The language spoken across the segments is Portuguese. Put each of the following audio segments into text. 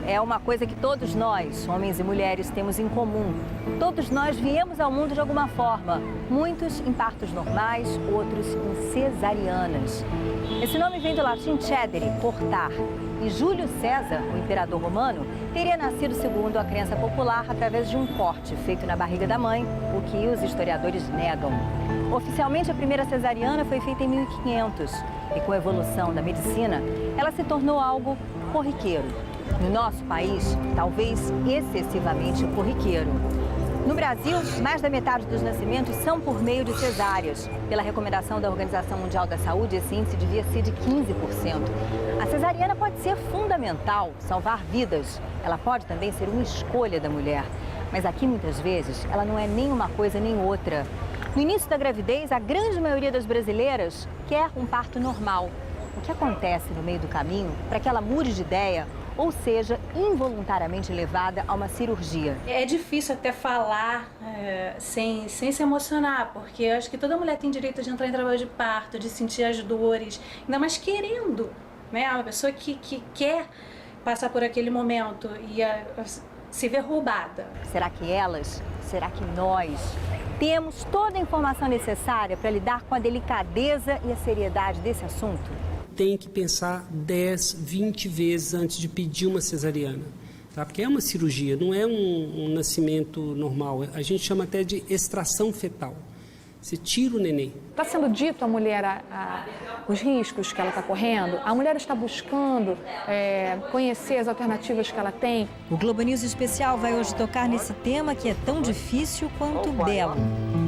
é uma coisa que todos nós, homens e mulheres, temos em comum. Todos nós viemos ao mundo de alguma forma. Muitos em partos normais, outros em cesarianas. Esse nome vem do latim cedere, cortar. E Júlio César, o imperador romano, teria nascido, segundo a crença popular, através de um corte feito na barriga da mãe, o que os historiadores negam. Oficialmente, a primeira cesariana foi feita em 1500 e, com a evolução da medicina, ela se tornou algo corriqueiro. No nosso país, talvez excessivamente corriqueiro. No Brasil, mais da metade dos nascimentos são por meio de cesáreas. Pela recomendação da Organização Mundial da Saúde, esse índice devia ser de 15%. A cesariana pode ser fundamental, salvar vidas. Ela pode também ser uma escolha da mulher. Mas aqui, muitas vezes, ela não é nem uma coisa nem outra. No início da gravidez, a grande maioria das brasileiras quer um parto normal. O que acontece no meio do caminho para que ela mude de ideia ou seja involuntariamente levada a uma cirurgia? É difícil até falar sem se emocionar, porque eu acho que toda mulher tem direito de entrar em trabalho de parto, de sentir as dores, ainda mais querendo, né? Uma pessoa que quer passar por aquele momento e se ver roubada. Será que nós temos toda a informação necessária para lidar com a delicadeza e a seriedade desse assunto? Tem que pensar 10, 20 vezes antes de pedir uma cesariana, tá? Porque é uma cirurgia, não é um nascimento normal. A gente chama até de extração fetal. Você tira o neném. Está sendo dito à mulher os riscos que ela está correndo? A mulher está buscando conhecer as alternativas que ela tem? O Globo News Especial vai hoje tocar nesse tema que é tão difícil quanto belo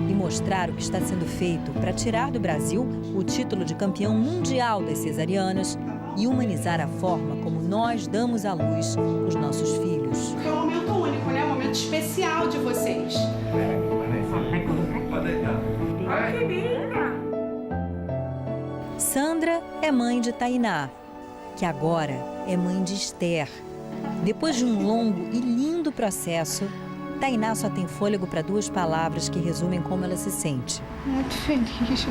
e mostrar o que está sendo feito para tirar do Brasil o título de campeão mundial das cesarianas e humanizar a forma como nós damos à luz os nossos filhos. É um momento único, né? Um momento especial de vocês. Sandra é mãe de Tainá, que agora é mãe de Esther. Depois de um longo e lindo processo, Tainá só tem fôlego para 2 palavras que resumem como ela se sente. Muito feliz.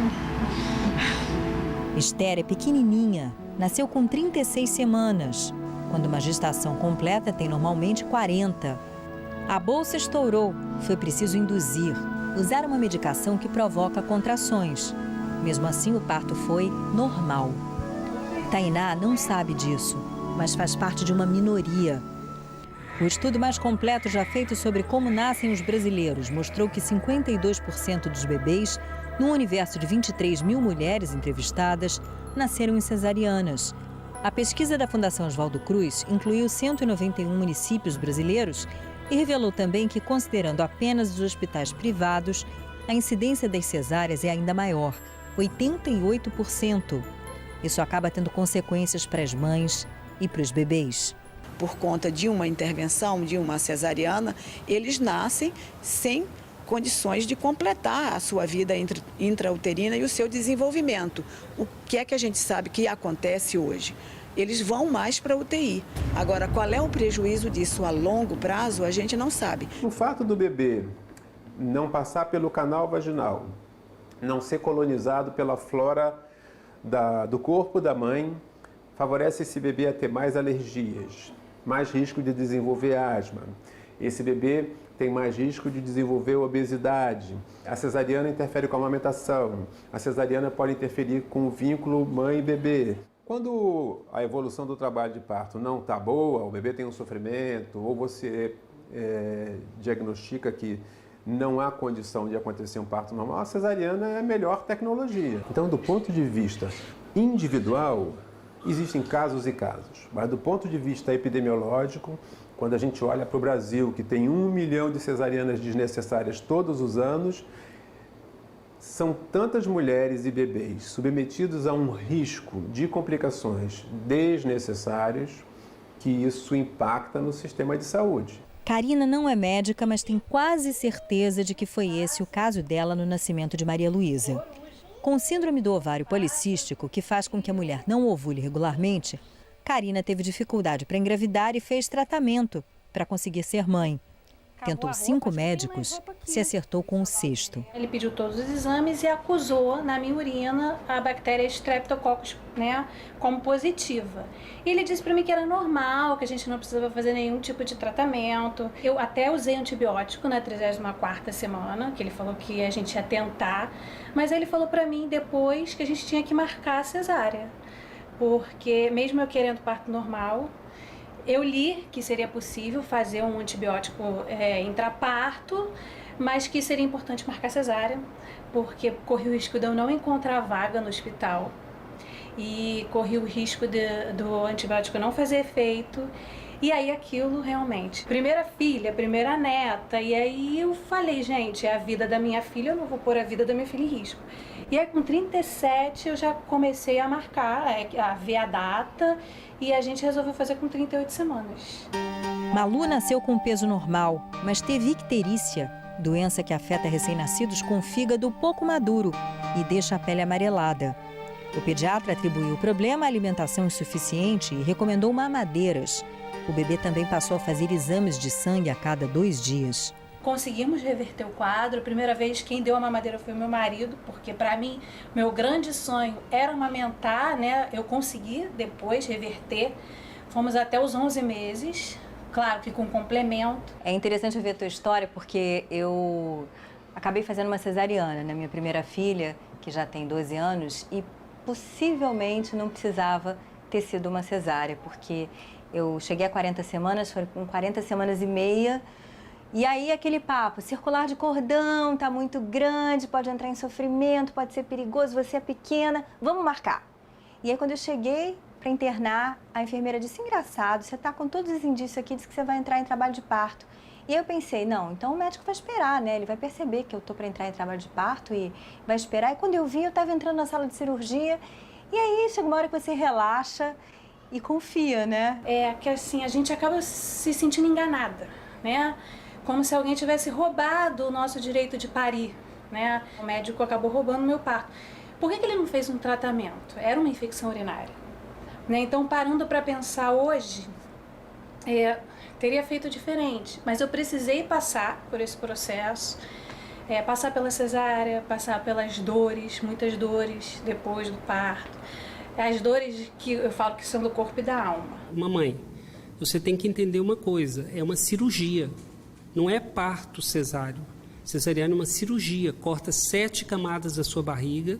Esther é pequenininha, nasceu com 36 semanas, quando uma gestação completa tem normalmente 40. A bolsa estourou, foi preciso induzir, usar uma medicação que provoca contrações. Mesmo assim, o parto foi normal. Tainá não sabe disso, mas faz parte de uma minoria. O estudo mais completo já feito sobre como nascem os brasileiros mostrou que 52% dos bebês, num universo de 23 mil mulheres entrevistadas, nasceram em cesarianas. A pesquisa da Fundação Oswaldo Cruz incluiu 191 municípios brasileiros e revelou também que, considerando apenas os hospitais privados, a incidência das cesáreas é ainda maior, 88%. Isso acaba tendo consequências para as mães e para os bebês. Por conta de uma intervenção, de uma cesariana, eles nascem sem condições de completar a sua vida intrauterina e o seu desenvolvimento. O que é que a gente sabe que acontece hoje? Eles vão mais para a UTI. Agora, qual é o prejuízo disso a longo prazo, a gente não sabe. O fato do bebê não passar pelo canal vaginal, não ser colonizado pela flora do corpo da mãe, favorece esse bebê a ter mais alergias, mais risco de desenvolver asma. Esse bebê tem mais risco de desenvolver obesidade. A cesariana interfere com a amamentação. A cesariana pode interferir com o vínculo mãe e bebê. Quando a evolução do trabalho de parto não está boa, o bebê tem um sofrimento, ou você diagnostica que não há condição de acontecer um parto normal, a cesariana é a melhor tecnologia. Então, do ponto de vista individual, existem casos e casos, mas do ponto de vista epidemiológico, quando a gente olha para o Brasil, que tem 1 milhão de cesarianas desnecessárias todos os anos, são tantas mulheres e bebês submetidos a um risco de complicações desnecessárias que isso impacta no sistema de saúde. Karina não é médica, mas tem quase certeza de que foi esse o caso dela no nascimento de Maria Luísa. Com síndrome do ovário policístico, que faz com que a mulher não ovule regularmente, Karina teve dificuldade para engravidar e fez tratamento para conseguir ser mãe. tentou 5 médicos, se acertou com o 6º. Ele pediu todos os exames e acusou na minha urina a bactéria Streptococcus, né, como positiva. E ele disse para mim que era normal, que a gente não precisava fazer nenhum tipo de tratamento. Eu até usei antibiótico na 34ª semana, que ele falou que a gente ia tentar, mas ele falou para mim depois que a gente tinha que marcar a cesárea, porque mesmo eu querendo parto normal, eu li que seria possível fazer um antibiótico intraparto, mas que seria importante marcar cesárea, porque corri o risco de eu não encontrar vaga no hospital e corri o risco do antibiótico não fazer efeito. E aí aquilo realmente, primeira filha, primeira neta, e aí eu falei, gente, é a vida da minha filha, eu não vou pôr a vida da minha filha em risco. E aí com 37 eu já comecei a marcar, a ver a data, e a gente resolveu fazer com 38 semanas. Malu nasceu com peso normal, mas teve icterícia, doença que afeta recém-nascidos com fígado pouco maduro e deixa a pele amarelada. O pediatra atribuiu o problema à alimentação insuficiente e recomendou mamadeiras. O bebê também passou a fazer exames de sangue a cada 2 dias. Conseguimos reverter o quadro. A primeira vez quem deu a mamadeira foi o meu marido, porque para mim, meu grande sonho era amamentar, né? Eu consegui depois reverter. Fomos até os 11 meses, claro que com complemento. É interessante ver a tua história porque eu acabei fazendo uma cesariana na minha primeira filha, que já tem 12 anos, e possivelmente não precisava ter sido uma cesárea, porque eu cheguei a 40 semanas, foi com 40 semanas e meia, e aí aquele papo, circular de cordão, tá muito grande, pode entrar em sofrimento, pode ser perigoso, você é pequena, vamos marcar. E aí quando eu cheguei para internar, a enfermeira disse, engraçado, você tá com todos os indícios aqui, diz que você vai entrar em trabalho de parto. E aí eu pensei, não, então o médico vai esperar, né? Ele vai perceber que eu tô para entrar em trabalho de parto e vai esperar. E quando eu vi, eu tava entrando na sala de cirurgia, e aí chega uma hora que você relaxa e confia, né? É que assim, a gente acaba se sentindo enganada, né? Como se alguém tivesse roubado o nosso direito de parir, né? O médico acabou roubando o meu parto. Por que ele não fez um tratamento? Era uma infecção urinária, né? Então, parando para pensar hoje, teria feito diferente. Mas eu precisei passar por esse processo, passar pela cesárea, passar pelas dores, muitas dores depois do parto. As dores que eu falo que são do corpo e da alma. Mamãe, você tem que entender uma coisa, é uma cirurgia. Não é parto cesáreo. Cesariana é uma cirurgia, corta 7 camadas da sua barriga,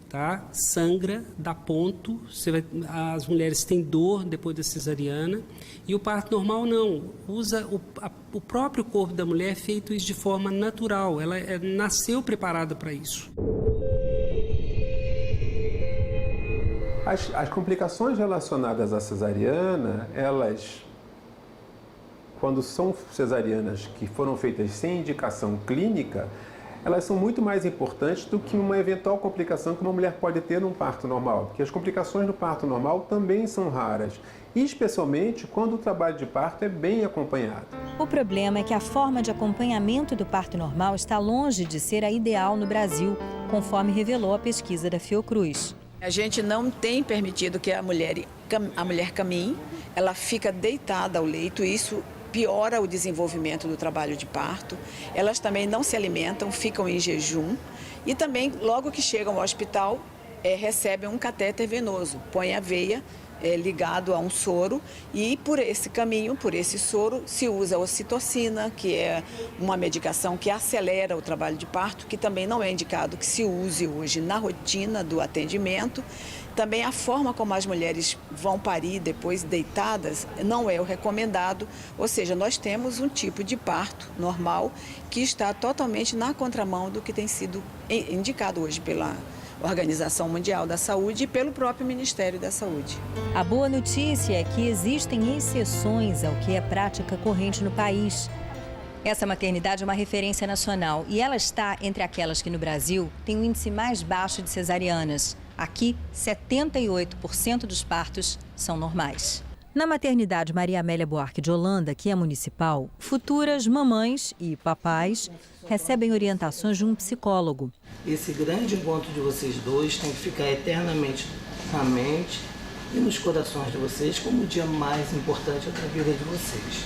tá? Sangra, dá ponto, as mulheres têm dor depois da cesariana, e o parto normal não, usa o próprio corpo da mulher, feito isso de forma natural, ela nasceu preparada para isso. As complicações relacionadas à cesariana, elas, quando são cesarianas que foram feitas sem indicação clínica, elas são muito mais importantes do que uma eventual complicação que uma mulher pode ter num parto normal, porque as complicações do parto normal também são raras, especialmente quando o trabalho de parto é bem acompanhado. O problema é que a forma de acompanhamento do parto normal está longe de ser a ideal no Brasil, conforme revelou a pesquisa da Fiocruz. A gente não tem permitido que a mulher caminhe, ela fica deitada ao leito, isso piora o desenvolvimento do trabalho de parto. Elas também não se alimentam, ficam em jejum e também, logo que chegam ao hospital, recebem um catéter venoso, põe a veia ligado a um soro e por esse caminho, por esse soro, se usa a ocitocina, que é uma medicação que acelera o trabalho de parto, que também não é indicado que se use hoje na rotina do atendimento. Também a forma como as mulheres vão parir depois deitadas não é o recomendado, ou seja, nós temos um tipo de parto normal que está totalmente na contramão do que tem sido indicado hoje pela Organização Mundial da Saúde e pelo próprio Ministério da Saúde. A boa notícia é que existem exceções ao que é prática corrente no país. Essa maternidade é uma referência nacional e ela está entre aquelas que no Brasil tem o índice mais baixo de cesarianas. Aqui, 78% dos partos são normais. Na maternidade Maria Amélia Buarque de Holanda, que é municipal, futuras mamães e papais recebem orientações de um psicólogo. Esse grande encontro de vocês dois tem que ficar eternamente na mente e nos corações de vocês como o dia mais importante da vida de vocês.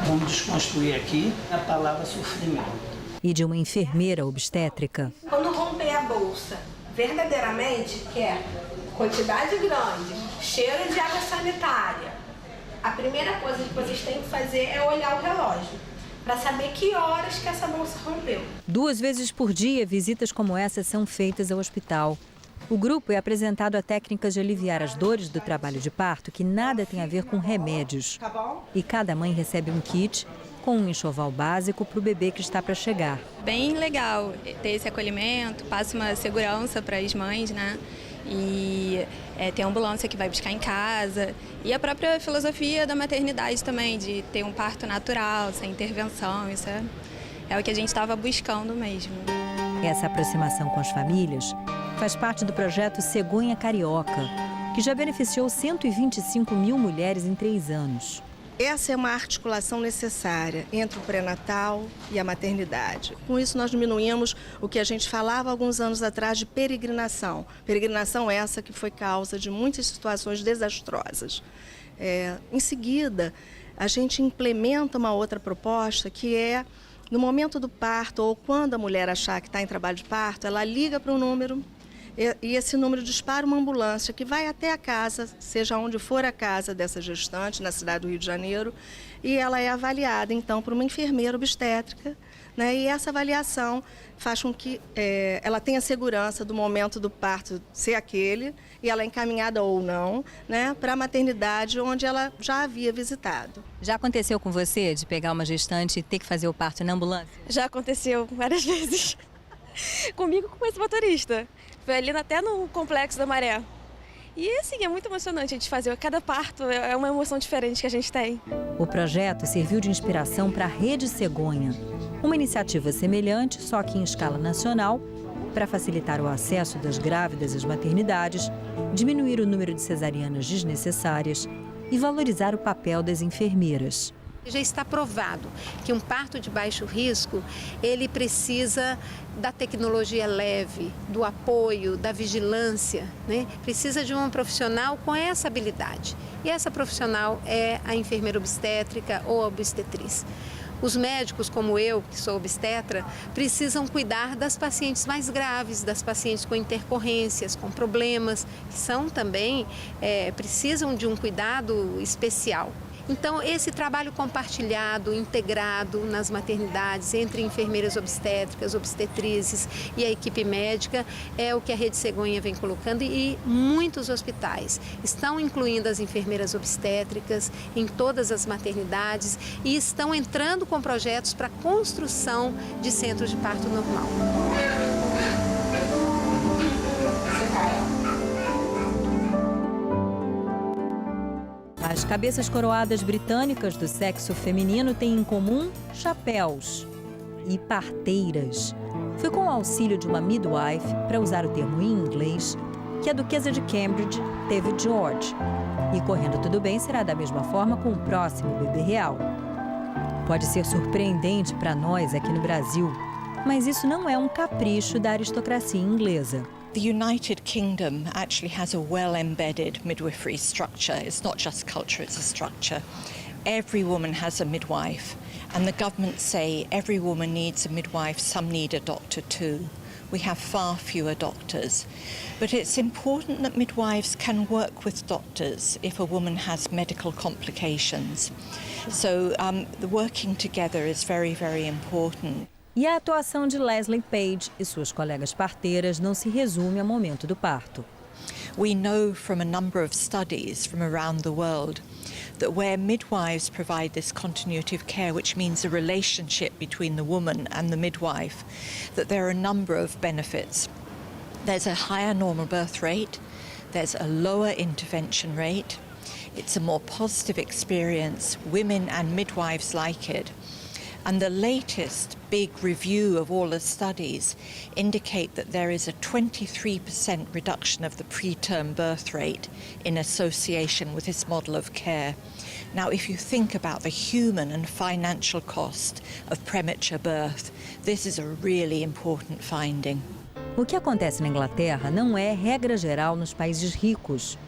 Vamos desconstruir aqui a palavra sofrimento. E de uma enfermeira obstétrica. Quando romper a bolsa, verdadeiramente quer quantidade grande, cheiro de água sanitária, a primeira coisa que vocês têm que fazer é olhar o relógio, para saber que horas que essa bolsa rompeu. 2 vezes por dia, visitas como essa são feitas ao hospital. O grupo é apresentado a técnicas de aliviar as dores do trabalho de parto que nada tem a ver com remédios. E cada mãe recebe um kit com um enxoval básico para o bebê que está para chegar. Bem legal ter esse acolhimento, passa uma segurança para as mães, né? E tem ambulância que vai buscar em casa. E a própria filosofia da maternidade também, de ter um parto natural, sem intervenção, isso é o que a gente estava buscando mesmo. Essa aproximação com as famílias faz parte do projeto Cegonha Carioca, que já beneficiou 125 mil mulheres em 3 anos. Essa é uma articulação necessária entre o pré-natal e a maternidade. Com isso, nós diminuímos o que a gente falava alguns anos atrás de peregrinação. Peregrinação essa que foi causa de muitas situações desastrosas. Em seguida, a gente implementa uma outra proposta que é, no momento do parto ou quando a mulher achar que está em trabalho de parto, ela liga para um número e esse número dispara uma ambulância que vai até a casa, seja onde for a casa dessa gestante, na cidade do Rio de Janeiro, e ela é avaliada, então, por uma enfermeira obstétrica, né? E essa avaliação faz com que ela tenha segurança do momento do parto ser aquele, e ela é encaminhada ou não, né, para a maternidade onde ela já havia visitado. Já aconteceu com você de pegar uma gestante e ter que fazer o parto na ambulância? Já aconteceu várias vezes. Comigo com esse motorista. Foi ali até no Complexo da Maré. E assim, é muito emocionante a gente fazer. Cada parto é uma emoção diferente que a gente tem. O projeto serviu de inspiração para a Rede Cegonha, uma iniciativa semelhante, só que em escala nacional, para facilitar o acesso das grávidas às maternidades, diminuir o número de cesarianas desnecessárias e valorizar o papel das enfermeiras. Já está provado que um parto de baixo risco, ele precisa da tecnologia leve, do apoio, da vigilância, né? Precisa de um profissional com essa habilidade. E essa profissional é a enfermeira obstétrica ou a obstetriz. Os médicos, como eu, que sou obstetra, precisam cuidar das pacientes mais graves, das pacientes com intercorrências, com problemas, que são também, precisam de um cuidado especial. Então, esse trabalho compartilhado, integrado nas maternidades, entre enfermeiras obstétricas, obstetrizes e a equipe médica, é o que a Rede Cegonha vem colocando, e muitos hospitais estão incluindo as enfermeiras obstétricas em todas as maternidades e estão entrando com projetos para a construção de centros de parto normal. As cabeças coroadas britânicas do sexo feminino têm em comum chapéus e parteiras. Foi com o auxílio de uma midwife, para usar o termo em inglês, que a duquesa de Cambridge teve George. E correndo tudo bem, será da mesma forma com o próximo bebê real. Pode ser surpreendente para nós aqui no Brasil, mas isso não é um capricho da aristocracia inglesa. The United Kingdom actually has a well-embedded midwifery structure. It's not just culture, it's a structure. Every woman has a midwife, and the government say every woman needs a midwife, some need a doctor too. We have far fewer doctors. But it's important that midwives can work with doctors if a woman has medical complications. So the working together is very, very important. E a atuação de Leslie Page e suas colegas parteiras não se resume ao momento do parto. We know from a number of studies from around the world that where midwives provide this continuity of care, which means a relationship between the woman and the midwife, that there are a number of benefits. There's a higher normal birth rate, there's a lower intervention rate, it's a more positive experience, women and midwives like it. And the latest big review of all the studies indicate that there is a 23% reduction of the preterm birth rate in association with this model of care. Now, if you think about the human and financial cost of premature birth, this is a really important finding. O que acontece na Inglaterra não é regra geral nos países ricos.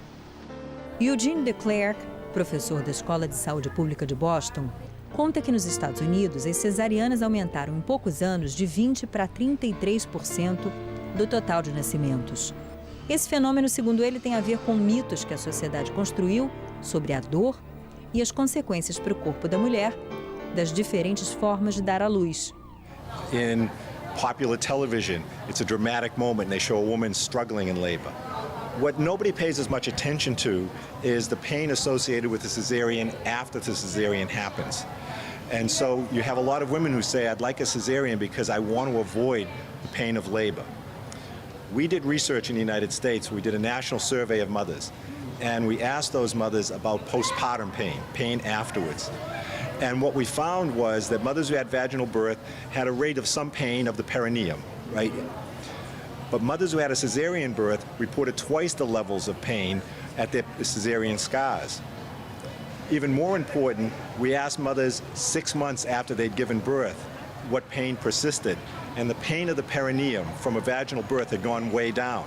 Eugene de Klerk, professor da Escola de Saúde Pública de Boston, conta que nos Estados Unidos as cesarianas aumentaram em poucos anos de 20% para 33% do total de nascimentos. Esse fenômeno, segundo ele, tem a ver com mitos que a sociedade construiu sobre a dor e as consequências para o corpo da mulher das diferentes formas de dar à luz. In popular television, it's a dramatic moment and they show a woman struggling in labor. What nobody pays as much attention to is the pain associated with the cesarean after the cesarean happens. And so you have a lot of women who say, I'd like a cesarean because I want to avoid the pain of labor. We did research in the United States. We did a national survey of mothers. And we asked those mothers about postpartum pain, pain afterwards. And what we found was that mothers who had vaginal birth had a rate of some pain of the perineum, right? But mothers who had a cesarean birth reported twice the levels of pain at their cesarean scars. Even more important, we asked mothers 6 months after they'd given birth what pain persisted. And the pain of the perineum from a vaginal birth had gone way down.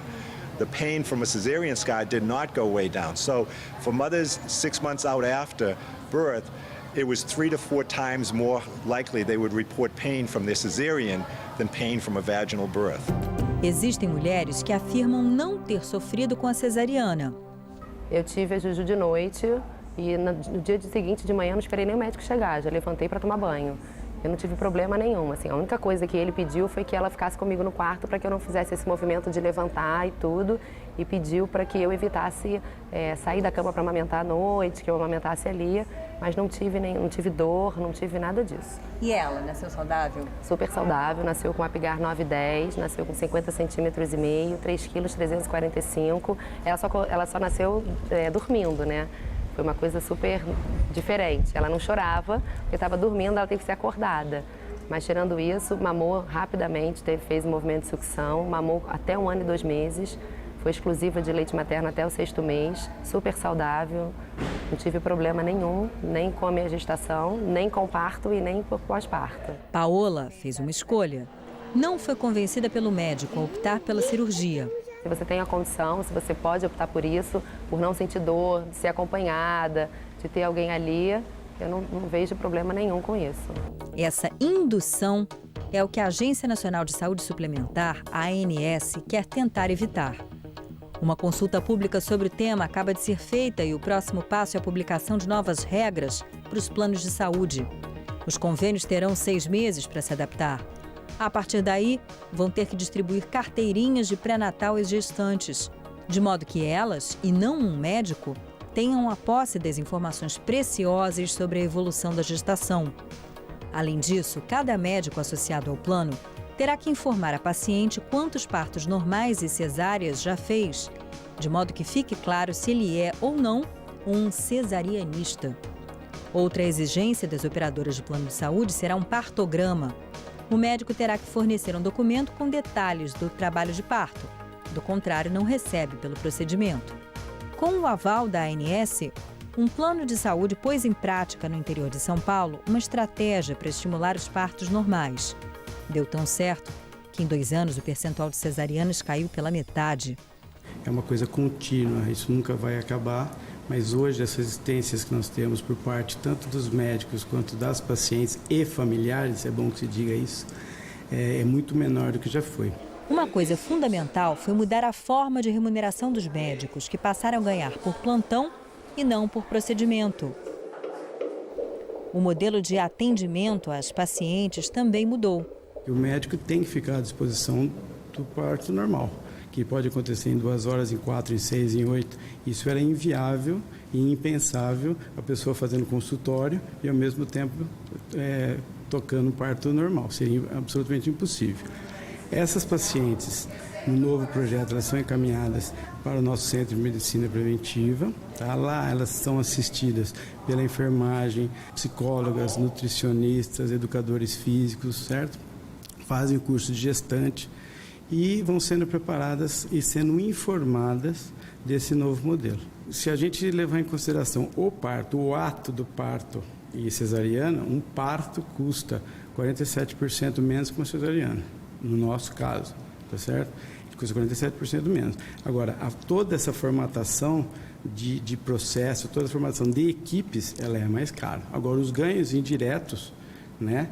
The pain from a cesarean scar did not go way down. So for mothers 6 months out after birth, it was 3 to 4 times more likely they would report pain from their cesarean than pain from a vaginal birth. Existem mulheres que afirmam não ter sofrido com a cesariana. Eu tive a Juju de noite e no dia seguinte de manhã não esperei nem o médico chegar, já levantei para tomar banho. Eu não tive problema nenhum, assim, a única coisa que ele pediu foi que ela ficasse comigo no quarto para que eu não fizesse esse movimento de levantar e tudo, e pediu para que eu evitasse sair da cama para amamentar à noite, que eu amamentasse ali, mas não tive dor, não tive nada disso. E ela, nasceu saudável? Super saudável, nasceu com Apgar 910, nasceu com 50 centímetros e meio, 3 quilos 345, ela só nasceu dormindo, né? Foi uma coisa super diferente. Ela não chorava, porque estava dormindo, ela teve que ser acordada. Mas tirando isso, mamou rapidamente, fez um movimento de sucção, mamou até 1 ano e 2 meses. Foi exclusiva de leite materno até o 6º mês, super saudável. Não tive problema nenhum, nem com a minha gestação, nem com o parto e nem por pós-parto. Paola fez uma escolha. Não foi convencida pelo médico a optar pela cirurgia. Se você tem a condição, se você pode optar por isso, por não sentir dor, de ser acompanhada, de ter alguém ali, eu não vejo problema nenhum com isso. Essa indução é o que a Agência Nacional de Saúde Suplementar, a ANS, quer tentar evitar. Uma consulta pública sobre o tema acaba de ser feita e o próximo passo é a publicação de novas regras para os planos de saúde. Os convênios terão 6 meses para se adaptar. A partir daí, vão ter que distribuir carteirinhas de pré-natal às gestantes, de modo que elas, e não um médico, tenham a posse das informações preciosas sobre a evolução da gestação. Além disso, cada médico associado ao plano terá que informar a paciente quantos partos normais e cesáreas já fez, de modo que fique claro se ele é ou não um cesarianista. Outra exigência das operadoras de plano de saúde será um partograma. O médico terá que fornecer um documento com detalhes do trabalho de parto. Do contrário, não recebe pelo procedimento. Com o aval da ANS, um plano de saúde pôs em prática no interior de São Paulo uma estratégia para estimular os partos normais. Deu tão certo que em 2 anos o percentual de cesarianas caiu pela metade. É uma coisa contínua, isso nunca vai acabar, mas hoje essas existências que nós temos por parte tanto dos médicos quanto das pacientes e familiares, é bom que se diga isso, é muito menor do que já foi. Uma coisa fundamental foi mudar a forma de remuneração dos médicos, que passaram a ganhar por plantão e não por procedimento. O modelo de atendimento às pacientes também mudou. O médico tem que ficar à disposição do parto normal, que pode acontecer em 2 horas, em 4, em 6, em 8. Isso era inviável e impensável, a pessoa fazendo consultório e ao mesmo tempo tocando parto normal. Seria absolutamente impossível. Essas pacientes, no novo projeto, elas são encaminhadas para o nosso Centro de Medicina Preventiva. Tá? Lá elas são assistidas pela enfermagem, psicólogas, nutricionistas, educadores físicos, certo? Fazem o curso de gestante e vão sendo preparadas e sendo informadas desse novo modelo. Se a gente levar em consideração o parto, o ato do parto e cesariana, um parto custa 47% menos que uma cesariana, no nosso caso, tá certo? Custa 47% menos. Agora, toda essa formatação de processo, toda a formação de equipes, ela é mais cara. Agora, os ganhos indiretos, né,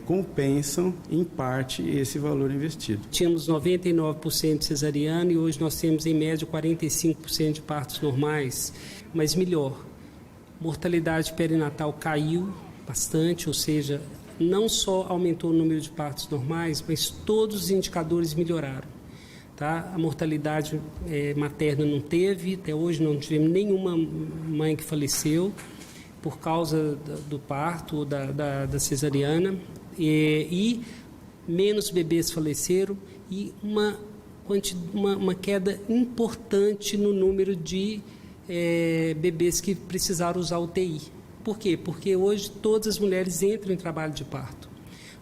compensam, em parte, esse valor investido. Tínhamos 99% de cesariana e hoje nós temos, em média, 45% de partos normais, mas melhor. Mortalidade perinatal caiu bastante, ou seja, não só aumentou o número de partos normais, mas todos os indicadores melhoraram. Tá? A mortalidade materna não teve, até hoje não tivemos nenhuma mãe que faleceu por causa do parto ou da cesariana, e menos bebês faleceram e uma queda importante no número de bebês que precisaram usar UTI. Por quê? Porque hoje todas as mulheres entram em trabalho de parto.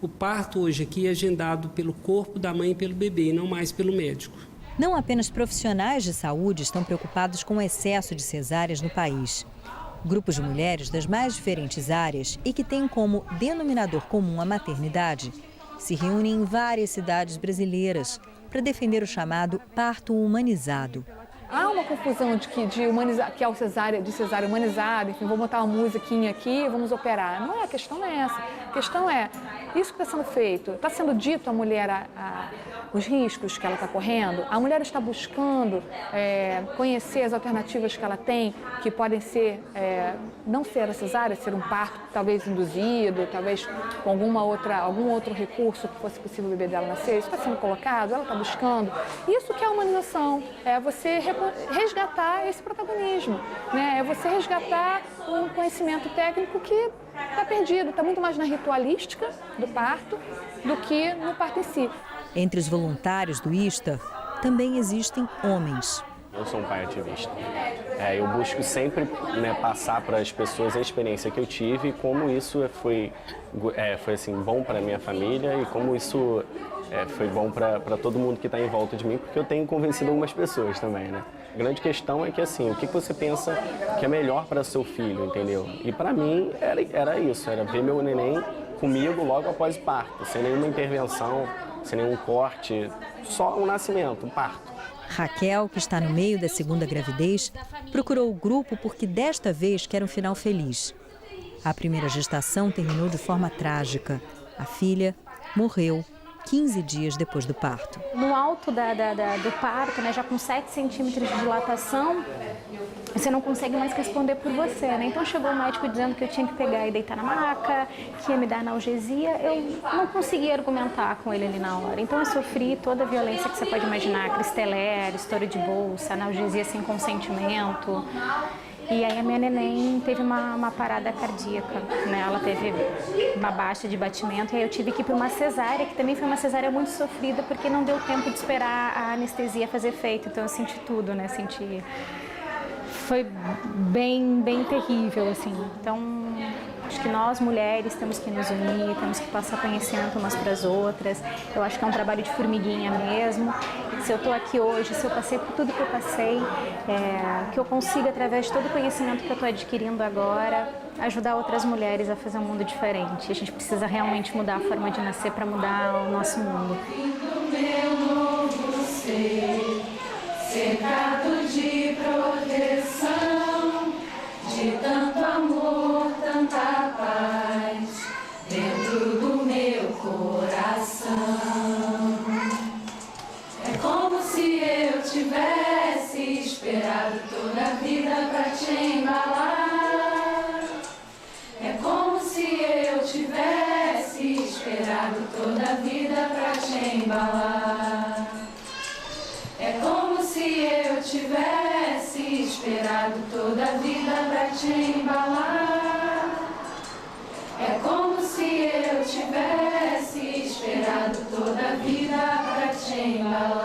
O parto hoje aqui é agendado pelo corpo da mãe e pelo bebê, e não mais pelo médico. Não apenas profissionais de saúde estão preocupados com o excesso de cesáreas no país. Grupos de mulheres das mais diferentes áreas e que têm como denominador comum a maternidade se reúnem em várias cidades brasileiras para defender o chamado parto humanizado. Há uma confusão de humanizar, que é o cesárea humanizado, enfim, vou botar uma musiquinha aqui, vamos operar. Não é, a questão não é essa. A questão é, isso que está sendo feito, está sendo dito à mulher os riscos que ela está correndo, a mulher está buscando conhecer as alternativas que ela tem, que podem ser, não ser a cesárea, ser um parto talvez induzido, talvez com algum outro recurso que fosse possível o bebê dela nascer. Isso está sendo colocado, ela está buscando. Isso que é a humanização, é você resgatar esse protagonismo, né? É você resgatar um conhecimento técnico que está perdido, está muito mais na ritualística do parto do que no parto em si. Entre os voluntários do ISTA, também existem homens. Eu sou um pai ativista. Eu busco sempre passar para as pessoas a experiência que eu tive e como isso foi assim, bom para a minha família e como isso foi bom para todo mundo que está em volta de mim, porque eu tenho convencido algumas pessoas também, né? A grande questão é que, assim, o que você pensa que é melhor para seu filho, entendeu? E para mim era isso, era ver meu neném comigo logo após o parto, sem nenhuma intervenção, sem nenhum corte, só um nascimento, um parto. Raquel, que está no meio da segunda gravidez, procurou o grupo porque desta vez quer um final feliz. A primeira gestação terminou de forma trágica. A filha morreu 15 dias depois do parto. No alto do parto, né, já com 7 centímetros de dilatação, você não consegue mais responder por você, né? Então chegou o médico dizendo que eu tinha que pegar e deitar na maca, que ia me dar analgesia. Eu não consegui argumentar com ele ali na hora. Então eu sofri toda a violência que você pode imaginar, cristeler, estouro de bolsa, analgesia sem consentimento. E aí a minha neném teve uma parada cardíaca, né? Ela teve uma baixa de batimento e aí eu tive que ir para uma cesárea, que também foi uma cesárea muito sofrida, porque não deu tempo de esperar a anestesia fazer efeito. Então eu senti tudo, né? Foi bem terrível, assim. Então, acho que nós, mulheres, temos que nos unir, temos que passar conhecimento umas para as outras. Eu acho que é um trabalho de formiguinha mesmo. Se eu estou aqui hoje, se eu passei por tudo que eu passei, que eu consiga, através de todo o conhecimento que eu estou adquirindo agora, ajudar outras mulheres a fazer um mundo diferente. A gente precisa realmente mudar a forma de nascer para mudar o nosso mundo. Cercado de proteção, de tanto amor, tanta paz, dentro do meu coração. É como se eu tivesse esperado toda a vida pra te embalar. É como se eu tivesse esperado toda a vida pra te embalar. É como se eu tivesse esperado toda a vida pra te embalar. É como se eu tivesse esperado toda a vida pra te embalar.